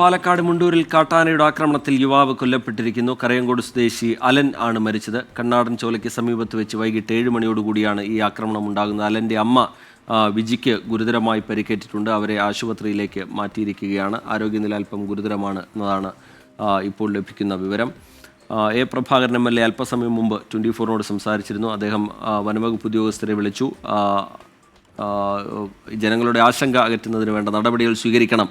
പാലക്കാട് മുണ്ടൂരിൽ കാട്ടാനയുടെ ആക്രമണത്തിൽ യുവാവ് കൊല്ലപ്പെട്ടിരിക്കുന്നു. കരയങ്കോട് സ്വദേശി അലൻ ആണ് മരിച്ചത്. കണ്ണാടൻ ചോലയ്ക്ക് സമീപത്ത് വെച്ച് വൈകിട്ട് 7 മണിയോടുകൂടിയാണ് ഈ ആക്രമണം ഉണ്ടാകുന്നത്. അലൻ്റെ അമ്മ വിജിക്ക് ഗുരുതരമായി പരിക്കേറ്റിട്ടുണ്ട്. അവരെ ആശുപത്രിയിലേക്ക് മാറ്റിയിരിക്കുകയാണ്. ആരോഗ്യനില അല്പം ഗുരുതരമാണ് എന്നതാണ് ഇപ്പോൾ ലഭിക്കുന്ന വിവരം. എ പ്രഭാകരൻ MLA അല്പസമയം മുമ്പ് 24നോട് സംസാരിച്ചിരുന്നു. അദ്ദേഹം വനംവകുപ്പ് ഉദ്യോഗസ്ഥരെ വിളിച്ചു. ജനങ്ങളുടെ ആശങ്ക അകറ്റുന്നതിന് വേണ്ട നടപടികൾ സ്വീകരിക്കണം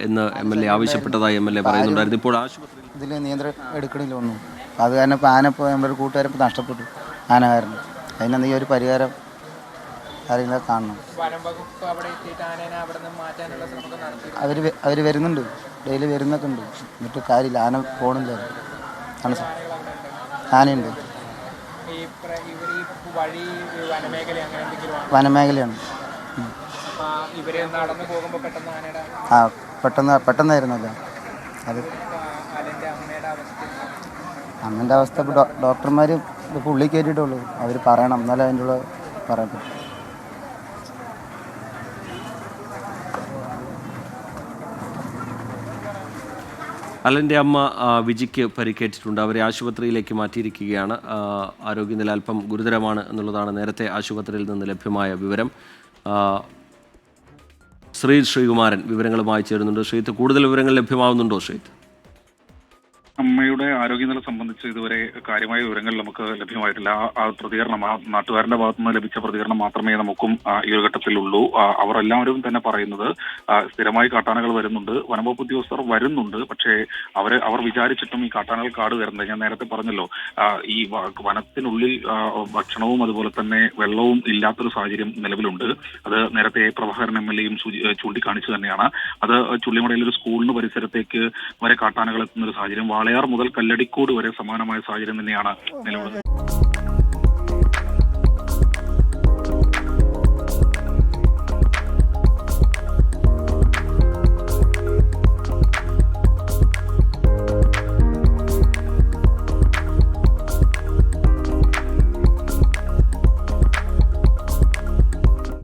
എന്ന് MLA ആവശ്യപ്പെട്ടതായി MLA പറയുന്നുണ്ടായിരുന്നു. ഇപ്പോൾ ആശുപത്രിയിൽ ഇതിൽ നിയന്ത്രണം എടുക്കണില്ല ഒന്നും. അത് കാരണം ഇപ്പോൾ ആന ഇപ്പോൾ നമ്മുടെ ഒരു കൂട്ടുകാരെ ഇപ്പോൾ നഷ്ടപ്പെട്ടു, ആന കാരണം. അതിനെന്തെങ്കിലും ഒരു പരിഹാരം ആരെങ്കിലും കാണണം. അവർ വരുന്നുണ്ട്, ഡെയിലി വരുന്നൊക്കെ ഉണ്ട്. എന്നിട്ട് കാര്യമില്ല, ആന പോകണില്ല. ആനയുണ്ട്, വനമേഖലയാണ്. പെട്ടെന്നായിരുന്നല്ലോ അത്. അമ്മൻ്റെ അവസ്ഥ ഇപ്പോൾ ഡോക്ടർമാർ ഇപ്പോൾ ഉള്ളിൽ കയറ്റിയിട്ടുള്ളൂ. അവർ പറയണം, എന്നാലും അതിൻ്റെ ഉള്ള പറയാൻ പറ്റും. അലൻ്റെ അമ്മ വിജിക്ക് പരിക്കേറ്റിട്ടുണ്ട്. അവരെ ആശുപത്രിയിലേക്ക് മാറ്റിയിരിക്കുകയാണ്. ആരോഗ്യനില അല്പം ഗുരുതരമാണ് എന്നുള്ളതാണ് നേരത്തെ ആശുപത്രിയിൽ നിന്ന് ലഭ്യമായ വിവരം. ശ്രീകുമാരൻ വിവരങ്ങളുമായി ചേരുന്നുണ്ട്. ശ്രീത്ത്, കൂടുതൽ വിവരങ്ങൾ ലഭ്യമാവുന്നുണ്ടോ? ശ്രീത്ത്, അമ്മയുടെ ആരോഗ്യനില സംബന്ധിച്ച് ഇതുവരെ കാര്യമായ വിവരങ്ങൾ നമുക്ക് ലഭ്യമായിട്ടില്ല. ആ പ്രതികരണം, ആ നാട്ടുകാരുടെ ഭാഗത്തു നിന്ന് ലഭിച്ച പ്രതികരണം മാത്രമേ നമുക്കും ഈ ഒരു ഘട്ടത്തിലുള്ളൂ. അവർ എല്ലാവരും തന്നെ പറയുന്നത് സ്ഥിരമായി കാട്ടാനകൾ വരുന്നുണ്ട്, വനംവകുപ്പ് ഉദ്യോഗസ്ഥർ വരുന്നുണ്ട്. പക്ഷേ അവർ വിചാരിച്ചിട്ടും ഈ കാട്ടാനകൾ കാട് കയറുന്നത്, ഞാൻ നേരത്തെ പറഞ്ഞല്ലോ, ഈ വനത്തിനുള്ളിൽ ഭക്ഷണവും അതുപോലെ തന്നെ വെള്ളവും ഇല്ലാത്തൊരു സാഹചര്യം നിലവിലുണ്ട്. അത് നേരത്തെ പ്രഭാകരൻ MLA ചൂണ്ടിക്കാണിച്ചു തന്നെയാണ്. അത് ചുള്ളിമടയിൽ ഒരു സ്കൂളിന് പരിസരത്തേക്ക് വരെ കാട്ടാനകൾ എത്തുന്ന ഒരു സാഹചര്യം, വാളയാർ മുതൽ കല്ലടിക്കോട് വരെ സമാനമായ സാഹചര്യം തന്നെയാണ് നിലവിലുള്ളത്.